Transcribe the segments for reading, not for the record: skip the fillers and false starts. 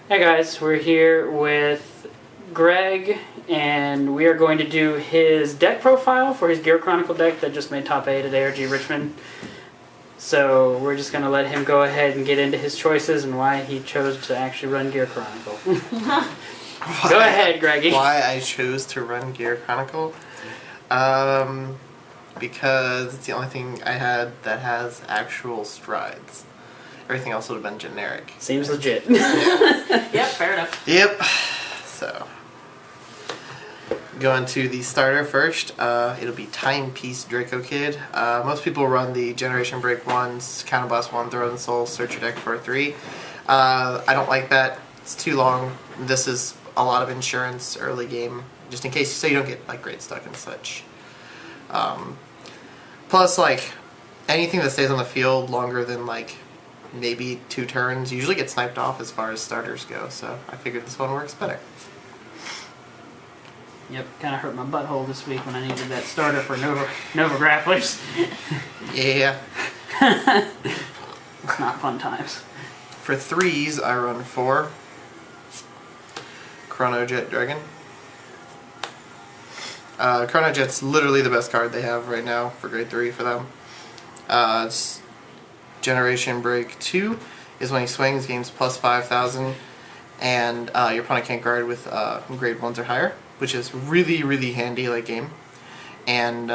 Hey guys, we're here with Greg, and we are going to do his deck profile for his Gear Chronicle deck that just made top 8 at ARG Richmond. So we're just going to let him go ahead and get into his choices and why he chose to actually run Gear Chronicle. Go ahead, Greggy. Why I chose to run Gear Chronicle? Because it's the only thing I had that has actual strides. Everything else would have been generic. Seems legit. Yep, fair enough. Yep. So, going to the starter first. It'll be Timepiece Draco Kid. Most people run the Generation Break 1s, Counterblast 1, Throw in Soul, Search Your Deck for 3. I don't like that. It's too long. This is a lot of insurance early game, just in case, so you don't get like great stuck and such. Plus, like, anything that stays on the field longer than like maybe 2 turns usually gets sniped off as far as starters go, so I figured this one works better. Yep, kind of hurt my butthole this week when I needed that starter for Nova Grapplers. Yeah. It's not fun times. For 3s, I run 4 Chrono Jet Dragon. Chrono Jet's literally the best card they have right now for grade 3 for them. It's Generation Break 2 is when he swings, gains plus 5,000, and your opponent can't guard with grade 1s or higher, which is really, really handy late game. And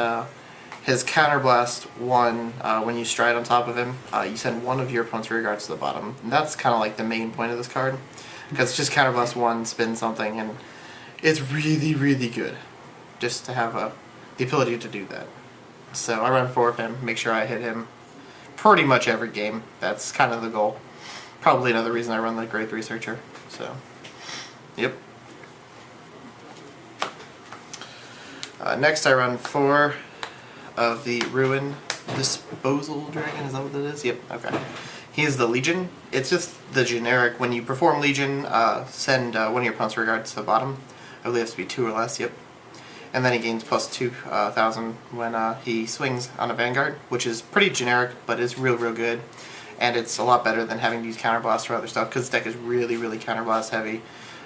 his Counterblast 1, when you stride on top of him, you send one of your opponent's rear guards to the bottom. And that's kind of like the main point of this card, because it's just Counterblast 1, spin something, and it's really, really good just to have the ability to do that. So I run 4 of him, make sure I hit him pretty much every game. That's kind of the goal. Probably another reason I run the grade 3 Searcher. So, yep. Next I run 4 of the Ruin Disposal Dragon, is that what that is? Yep, okay. He's the Legion. It's just the generic, when you perform Legion, send one of your opponent's rear guards to the bottom. I believe it has to be 2 or less, yep. And then he gains plus 2,000 when he swings on a Vanguard, which is pretty generic, but is real good. And it's a lot better than having to use Counterblast or other stuff, because this deck is really, really Counterblast heavy.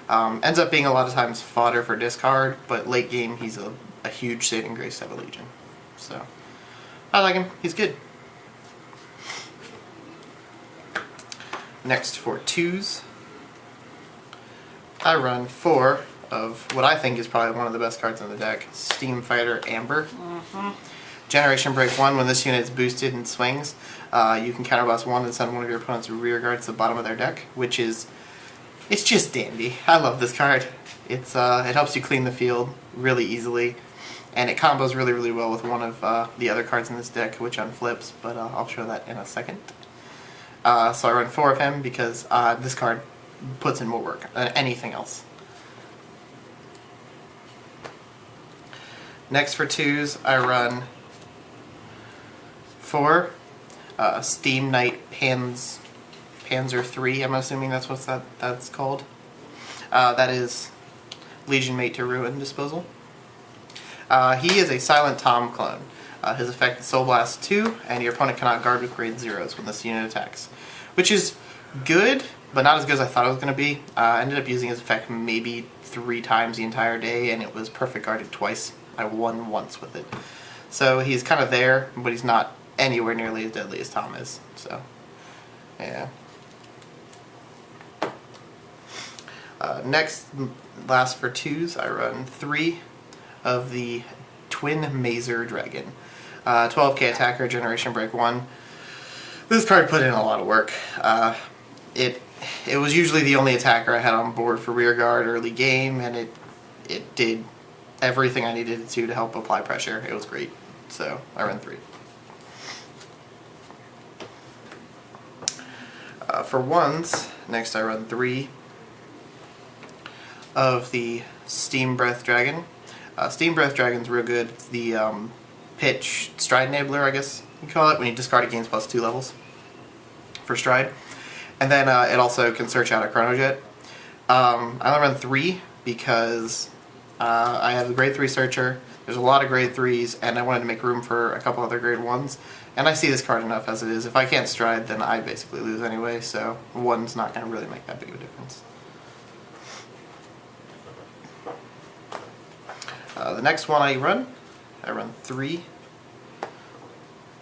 Ends up being a lot of times fodder for discard, but late game he's a huge saving grace to have a Legion. So, I like him. He's good. Next for 2s, I run 4 of what I think is probably one of the best cards in the deck, Steam Fighter Amber. Generation Break 1, when this unit is boosted and swings, you can Counterblast 1 and send one of your opponent's rear guards to the bottom of their deck, which is, it's just dandy. I love this card. It helps you clean the field really easily, and it combos really, really well with one of the other cards in this deck, which unflips, but I'll show that in a second. So I run 4 of him because this card puts in more work than anything else. Next for 2s, I run 4 Steam Knight Panzer 3. I'm assuming that's what that's called. That is Legion Mate to Ruin Disposal. He is a Silent Tom clone. His effect is Soul Blast 2, and your opponent cannot guard with grade 0s when this unit attacks, which is good, but not as good as I thought it was going to be. I ended up using his effect maybe 3 times the entire day, and it was perfect guarded twice. I won once with it. So he's kind of there, but he's not anywhere nearly as deadly as Tom is. So, yeah. Last for 2s, I run 3 of the Twin Mazer Dragon. 12k attacker, Generation Break 1. This card put in a lot of work. It was usually the only attacker I had on board for rear guard early game, and it did everything I needed it to help apply pressure. It was great. So I run 3. For 1s, next I run 3 of the Steam Breath Dragon. Steam Breath Dragon's real good. It's the pitch stride enabler, I guess you call it, when you discard it gains plus 2 levels for stride. And then it also can search out a Chrono Jet. I only run 3 because I have the grade 3 Searcher. There's a lot of grade 3s, and I wanted to make room for a couple other grade 1s. And I see this card enough as it is. If I can't stride, then I basically lose anyway, so 1's not going to really make that big of a difference. The next one I run 3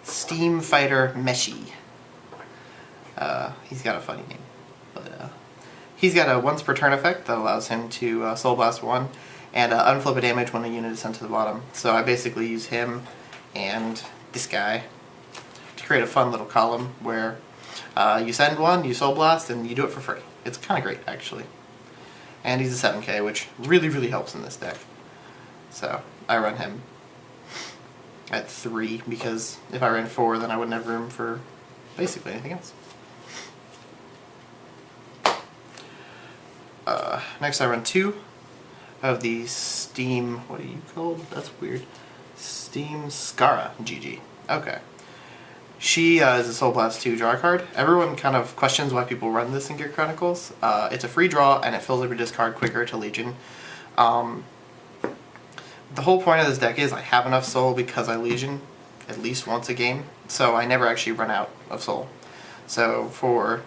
Steam Fighter Meshi. He's got a funny name, but he's got a once per turn effect that allows him to Soul Blast 1 and unflip a damage when a unit is sent to the bottom. So I basically use him and this guy to create a fun little column where you send one, you Soul Blast, and you do it for free. It's kind of great, actually. And he's a 7k, which really, really helps in this deck. So I run him at 3, because if I ran 4, then I wouldn't have room for basically anything else. Next I run 2 of the Steam, what are you called? That's weird. Steam Skara GG. Okay. She is a Soul Blast 2 draw card. Everyone kind of questions why people run this in Gear Chronicles. It's a free draw and it fills up your discard quicker to Legion. The whole point of this deck is I have enough Soul because I Legion at least once a game, so I never actually run out of Soul. So for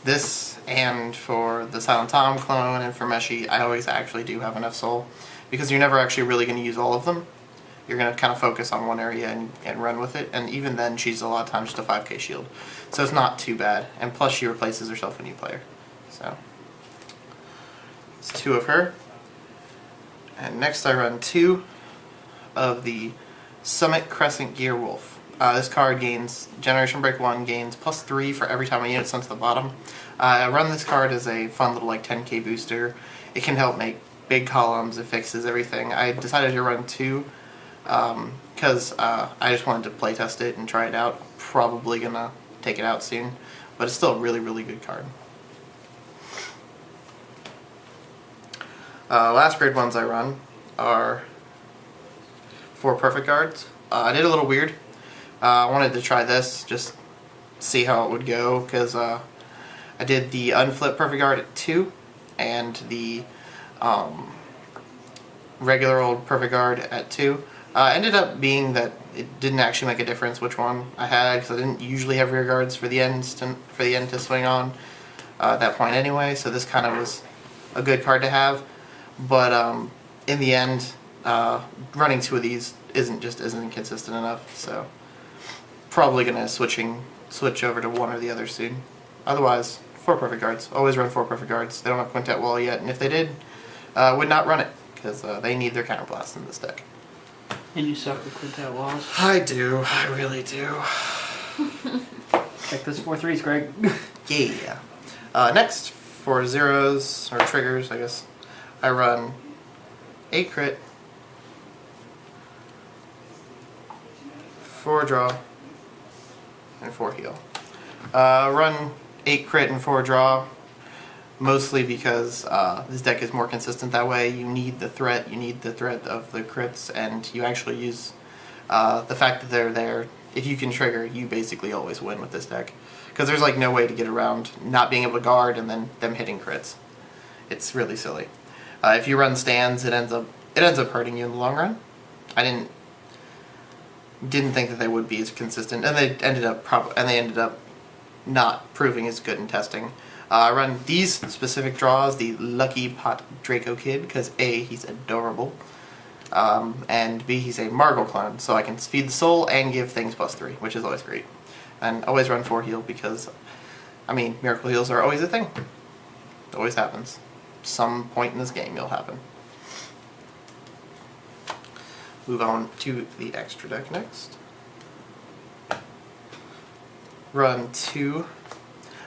this and for the Silent Tom clone and for Meshi, I always actually do have enough Soul, because you're never actually really going to use all of them. You're going to kind of focus on one area and run with it, and even then she's a lot of times just a 5k shield. So it's not too bad, and plus she replaces herself when you play her. So it's 2 of her. And next I run 2 of the Summit Crescent Gear Wolf. This card gains Generation Break 1, gains +3 for every time a unit's sent to the bottom. I run this card as a fun little like 10k booster. It can help make big columns, it fixes everything. I decided to run 2 because I just wanted to play test it and try it out. Probably gonna take it out soon, but it's still a really, really good card. Last grade ones I run are 4 Perfect Guards. I did a little weird. I wanted to try this, just see how it would go, because I did the Unflip Perfect Guard at 2, and the regular old Perfect Guard at 2. Ended up being that it didn't actually make a difference which one I had, because I didn't usually have rear guards for the end to swing on at that point anyway, so this kind of was a good card to have. But in the end, running 2 of these isn't consistent enough, so probably gonna switch over to one or the other soon. Otherwise, 4 Perfect Guards. Always run 4 Perfect Guards. They don't have Quintet Wall yet, and if they did, would not run it, because they need their counterblast in this deck. And you suck with Quintet Walls. I do. I really do. Check those 4-3s, Greg. Yeah. Next, for zeros, or triggers, I guess, I run 8 crit, 4 draw, and 4 heal. Run 8 crit and 4 draw, mostly because this deck is more consistent that way. You need the threat of the crits, and you actually use the fact that they're there. If you can trigger, you basically always win with this deck, because there's like no way to get around not being able to guard and then them hitting crits. It's really silly. If you run stands, it ends up hurting you in the long run. I didn't think that they would be as consistent, and they ended up not proving as good in testing. I run these specific draws, the Lucky Pot Draco Kid, because A, he's adorable, and B, he's a Margle clone, so I can feed the soul and give things +3, which is always great. And always run 4 heal, because, I mean, miracle heals are always a thing. It always happens. Some point in this game it'll happen. Move on to the extra deck next. Run 2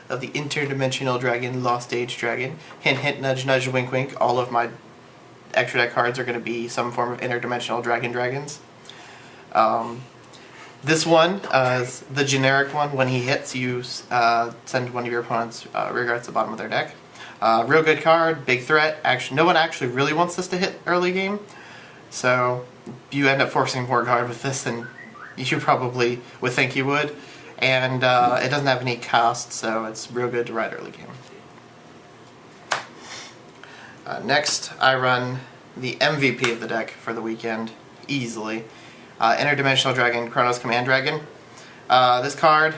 of the Interdimensional Dragon, Lost Age Dragon. Hint, hint, nudge, nudge, wink, wink. All of my extra deck cards are going to be some form of interdimensional dragons. This one is the generic one. When he hits, you send one of your opponent's rear guards to the bottom of their deck. Real good card, big threat. Actually, no one actually really wants this to hit early game, so you end up forcing more guard with this than you probably would think you would. And it doesn't have any cost, so it's real good to ride early game. Next, I run the MVP of the deck for the weekend, easily. Interdimensional Dragon, Chronos Command Dragon. This card,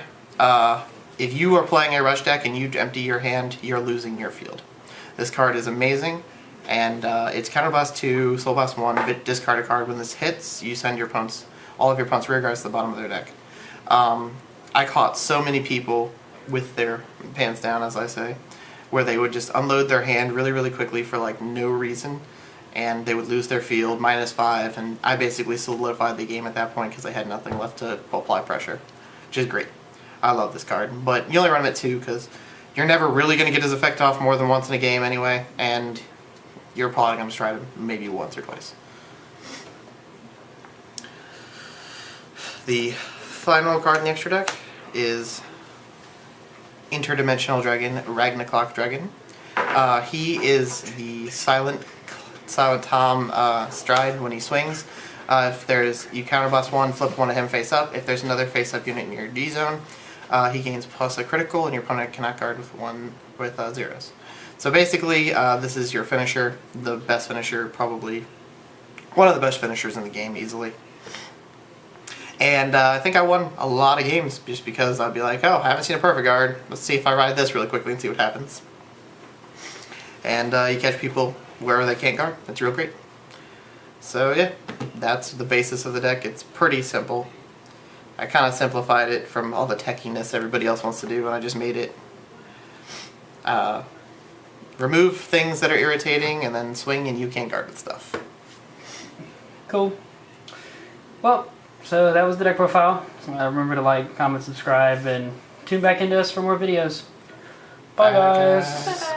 if you are playing a rush deck and you empty your hand, you're losing your field. This card is amazing, And it's Counterblast 2, Soul Blast 1, discard a card. When this hits, you send all of your opponent's rear guards to the bottom of their deck. I caught so many people with their pants down, as I say, where they would just unload their hand really, really quickly for like no reason, and they would lose their field, -5, and I basically solidified the game at that point because they had nothing left to apply pressure, which is great. I love this card, but you only run them at 2 because you're never really going to get his effect off more than once in a game anyway, and you're probably going to try to maybe once or twice. The final card in the extra deck is Interdimensional Dragon, Ragnarok Dragon. He is the Silent Tom Stride when he swings. If you counterblast 1, flip one of him face up. If there's another face up unit in your D zone, he gains plus a critical, and your opponent cannot guard with zeros. So basically, this is your finisher, the best finisher, probably one of the best finishers in the game, easily. And I think I won a lot of games just because I'd be like, oh, I haven't seen a perfect guard. Let's see if I ride this really quickly and see what happens. And you catch people wherever they can't guard. That's real great. So yeah, that's the basis of the deck. It's pretty simple. I kind of simplified it from all the techiness everybody else wants to do, and I just made it remove things that are irritating and then swing and you can't guard with stuff. Cool. Well, so that was the deck profile. Remember to like, comment, subscribe, and tune back into us for more videos. Bye, guys. Bye-bye.